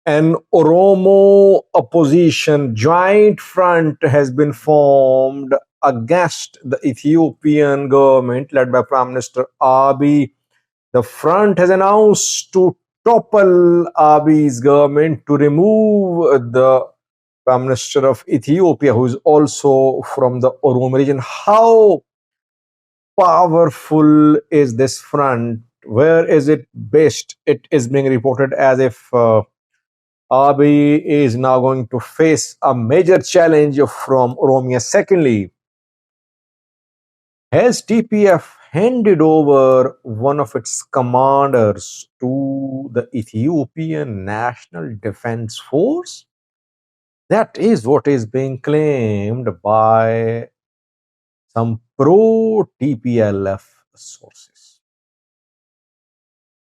An Oromo opposition joint front has been formed against the Ethiopian government led by Prime Minister Abiy. The front has announced to topple Abiy's government to remove the Prime Minister of Ethiopia, who is also from the Oromo region. How powerful is this front? Where is it based? It is being reported as if Abiy is now going to face a major challenge from Oromia. Secondly, has TPF handed over one of its commanders to the Ethiopian National Defense Force? That is what is being claimed by some pro TPLF sources.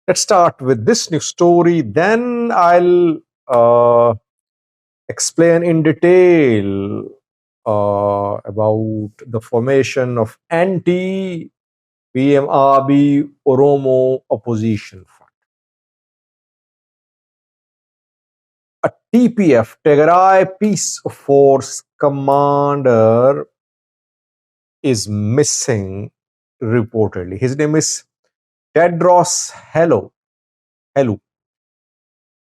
Let's start with this new story, then I'll explain in detail about the formation of anti-PM Abiy Oromo opposition front. A TPF, Tigray Peace Force commander is missing reportedly. His name is Tedros Helu.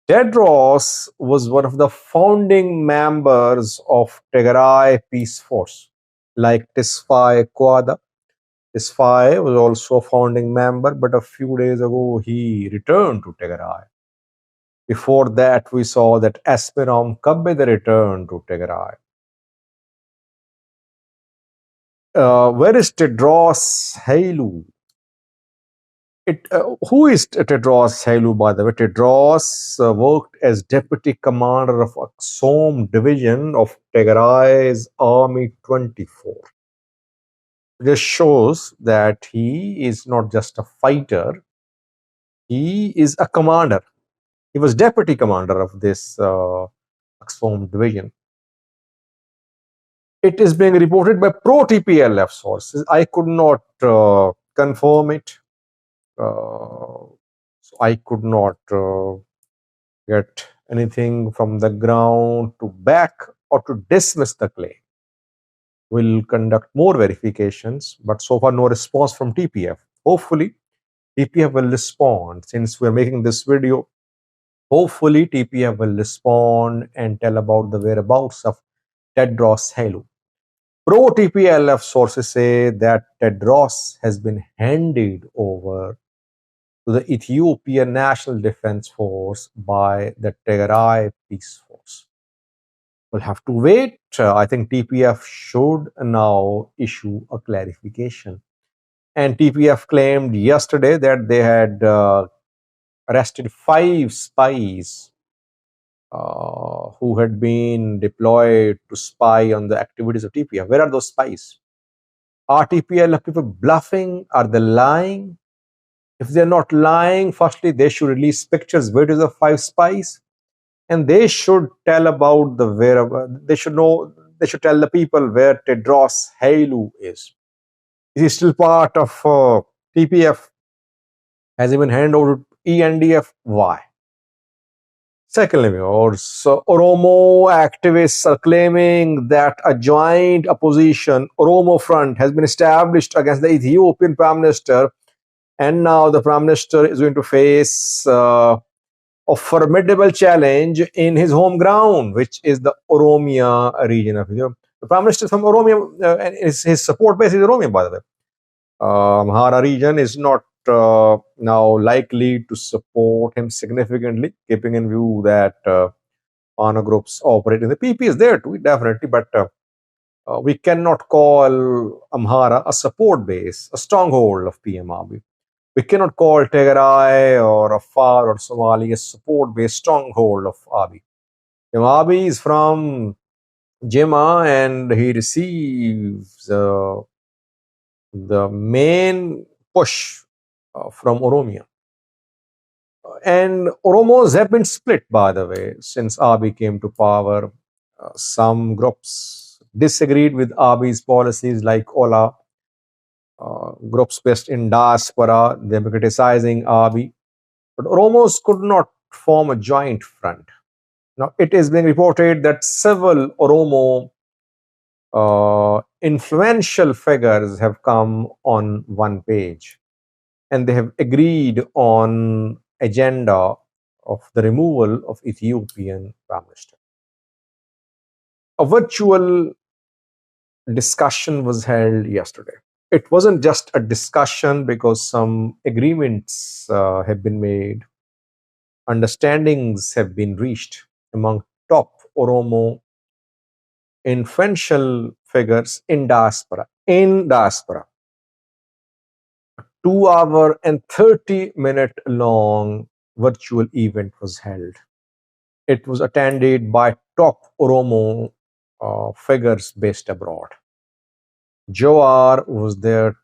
Tedros was one of the founding members of Tigray Peace Force, like Tesfaye Kwada. Tesfaye was also a founding member, but a few days ago he returned to Tigray. Before that, we saw that Asmiram Kabbe returned to Tigray. Where is Tedros Hailu? Who is Tedros Hailu, by the way? Tedros worked as deputy commander of Axom division of Tigray's Army 24. This shows that he is not just a fighter, he is a commander. He was deputy commander of this Axom division. It is being reported by pro-TPLF sources. I could not confirm it. So I could not get anything from the ground to back or to dismiss the claim. We'll conduct more verifications, but so far no response from TPF. Hopefully, TPF will respond. Since we're making this video, hopefully TPF will respond and tell about the whereabouts of Tedros Hailu. Pro-TPLF sources say that Tedros has been handed over to the Ethiopian National Defense Force by the Tigray Peace Force. We'll have to wait. I think TPF should now issue a clarification. And TPF claimed yesterday that they had arrested 5 spies who had been deployed to spy on the activities of TPF. Where are those spies? Are TPLF people bluffing? Are they lying? If they're not lying, firstly, they should release pictures, videos of 5 spies, and they should tell about the whereabouts. They should tell the people where Tedros Hailu is. Is he still part of TPF? Has he been handed over to ENDF? Why? Secondly, Oromo activists are claiming that a joint opposition Oromo front has been established against the Ethiopian Prime Minister, and now the Prime Minister is going to face a formidable challenge in his home ground, which is the Oromia region of Ethiopia. The Prime Minister is from Oromia, and his support base is Oromia, by the way. Amhara region is not now likely to support him significantly, keeping in view that Ana groups operate in the PP is there too, definitely, but we cannot call Amhara a support base, a stronghold of PM Abiy. We cannot call Tigray or Afar or Somali a support-based stronghold of Abiy. Abiy is from Jimma and he receives the main push from Oromia. And Oromos have been split, by the way, since Abiy came to power. Some groups disagreed with Abiy's policies, like Ola. Groups based in diaspora, they were criticizing Abiy. But Oromos could not form a joint front. Now, it is being reported that several Oromo influential figures have come on one page, and they have agreed on agenda of the removal of Ethiopian Prime Minister. A virtual discussion was held yesterday. It wasn't just a discussion because some agreements have been made, understandings have been reached among top Oromo influential figures in diaspora. In diaspora, 2 hour and 30-minute long virtual event was held. It was attended by top Oromo figures based abroad. Jawar was there,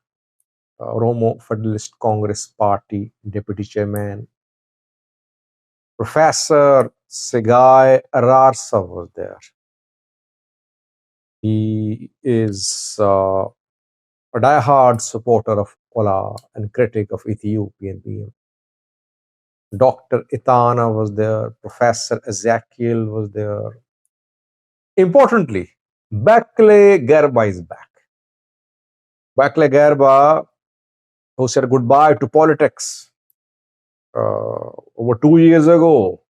Oromo Federalist Congress Party Deputy Chairman. Professor Segai Ararsa was there. He is a diehard supporter of Ola and critic of Ethiopian PM. Dr. Itana was there. Professor Ezekiel was there. Importantly, Bakle Gerba is back. Bakle Gerba, who said goodbye to politics over 2 years ago,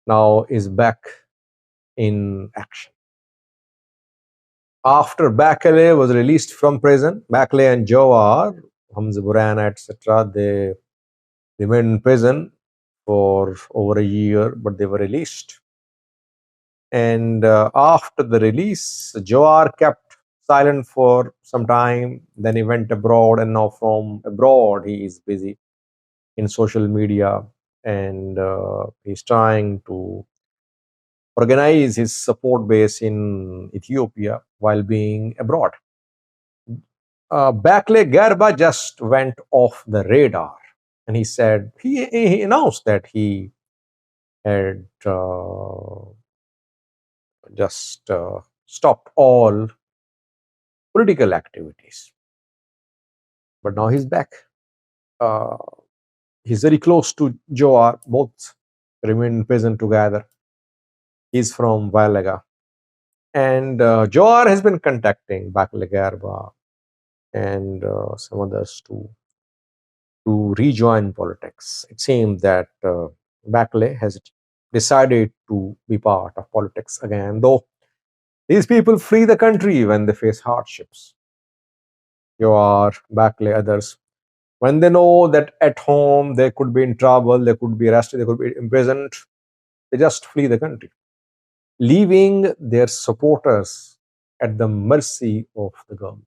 now is back in action. After Bakle was released from prison, Bakle and Jawar, Hamza Burana, etc., they remained in prison for over a year, but they were released. And after the release, Jawar kept silent for some time. Then he went abroad, and now from abroad, he is busy in social media, and he's trying to organize his support base in Ethiopia while being abroad. Bakle Garba just went off the radar, and he said he announced that he had just stopped all political activities. But now he's back. Uh, he's very close to Joar. Both remain in prison together. He's from Valaga. And Joar has been contacting Bakle Garba and some others to rejoin politics. It seems that Bakle has decided to be part of politics again, though these people flee the country when they face hardships. Joar, Bakle, others, when they know that at home they could be in trouble, they could be arrested, they could be imprisoned, they just flee the country, leaving their supporters at the mercy of the government.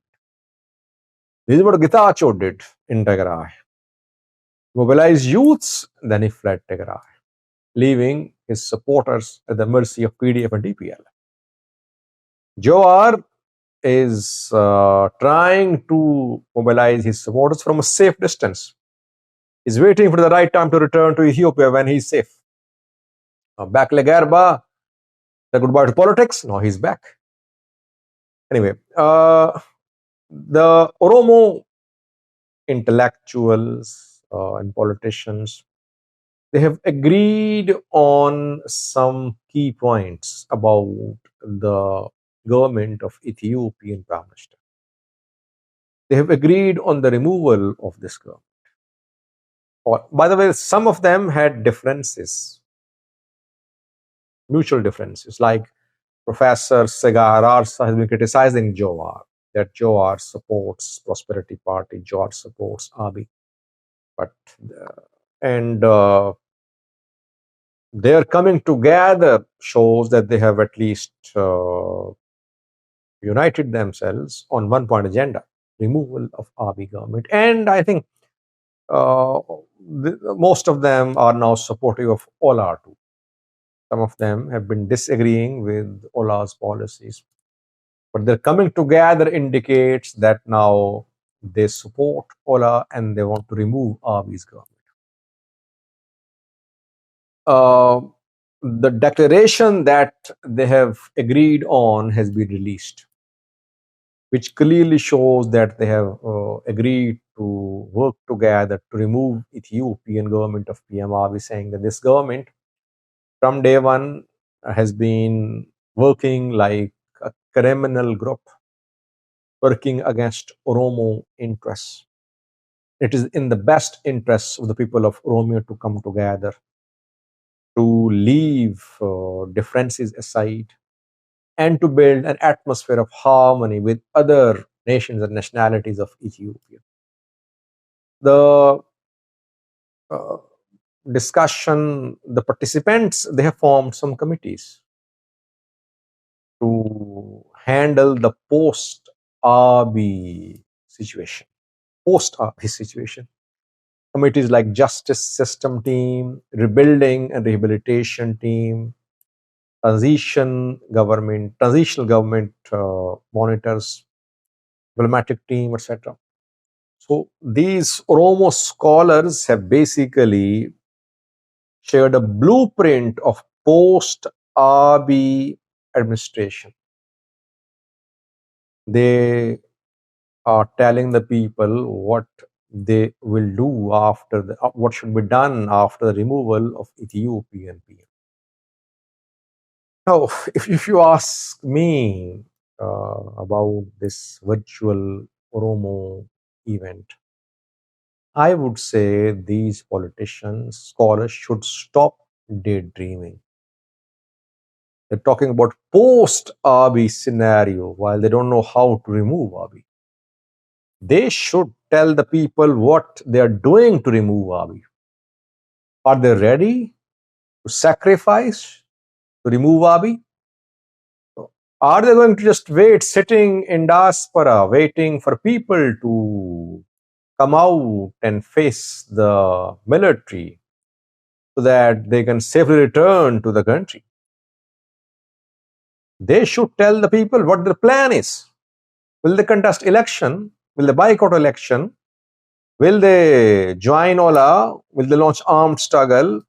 This is what Getachew did in Tigray. Mobilized youths, then he fled Tigray, leaving his supporters at the mercy of PDF and TPLF. Jawar is trying to mobilize his supporters from a safe distance. He's waiting for the right time to return to Ethiopia when he's safe. Bakle Garba said goodbye to politics. Now he's back. Anyway, the Oromo intellectuals and politicians, they have agreed on some key points about the government of Ethiopian Prime Minister. They have agreed on the removal of this government. By the way, some of them had differences, mutual differences, like Professor Segar Arsa has been criticizing Jawar, that Jawar supports Prosperity Party, Jawar supports Abiy. But, and their coming together shows that they have at least united themselves on one point agenda, removal of Abiy government. And I think most of them are now supportive of Ola too. Some of them have been disagreeing with Ola's policies, but their coming together indicates that now they support Ola and they want to remove Abiy's government. The declaration that they have agreed on has been released, which clearly shows that they have agreed to work together to remove Ethiopian government of PM Abiy, saying that this government from day one has been working like a criminal group, working against Oromo interests. It is in the best interests of the people of Oromo to come together, to leave differences aside, and to build an atmosphere of harmony with other nations and nationalities of Ethiopia. The uh, discussion, the participants, they have formed some committees to handle the post-Abiy situation. Post-Abiy situation. Committees like Justice System Team, Rebuilding and Rehabilitation Team, Transitional Government Monitors, Diplomatic Team, etc. So these Oromo scholars have basically shared a blueprint of post-Abiy administration. They are telling the people what they will do after what should be done after the removal of Ethiopian PM. Now, if you ask me about this virtual Oromo event, I would say these politicians, scholars should stop daydreaming. They're talking about post-Abiy scenario while they don't know how to remove Abiy. They should tell the people what they are doing to remove Abiy. Are they ready to sacrifice to remove Abiy? Are they going to just wait, sitting in diaspora, waiting for people to come out and face the military so that they can safely return to the country? They should tell the people what their plan is. Will they contest election? Will they boycott election? Will they join Ola? Will they launch armed struggle?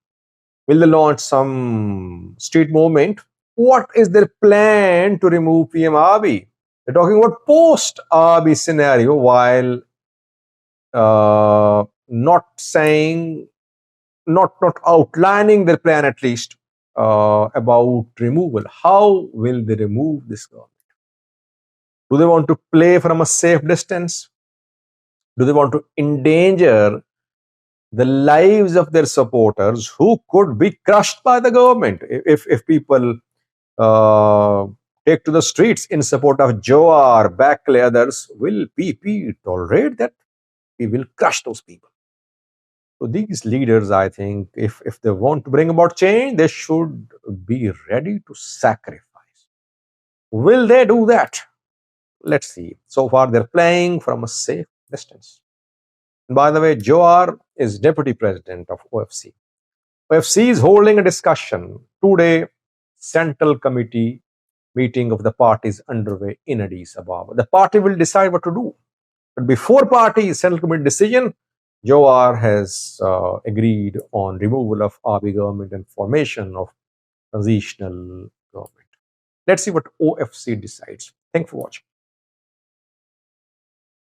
Will they launch some street movement? What is their plan to remove PM Abiy? They're talking about post-Abiy scenario while not saying, not outlining their plan at least about removal. How will they remove this government? Do they want to play from a safe distance? Do they want to endanger the lives of their supporters who could be crushed by the government if people take to the streets in support of Jawar, Bakle, others? Will PP tolerate that? We will crush those people. So these leaders, I think, if they want to bring about change, they should be ready to sacrifice. Will they do that? Let's see. So far, they're playing from a safe distance. And by the way, Jawar is deputy president of OFC. OFC is holding a discussion. Two-day central committee meeting of the party is underway in Addis Ababa. The party will decide what to do. But before party central committee decision, Jawar has agreed on removal of Abiy government and formation of transitional government. Let's see what OFC decides. Thanks for watching.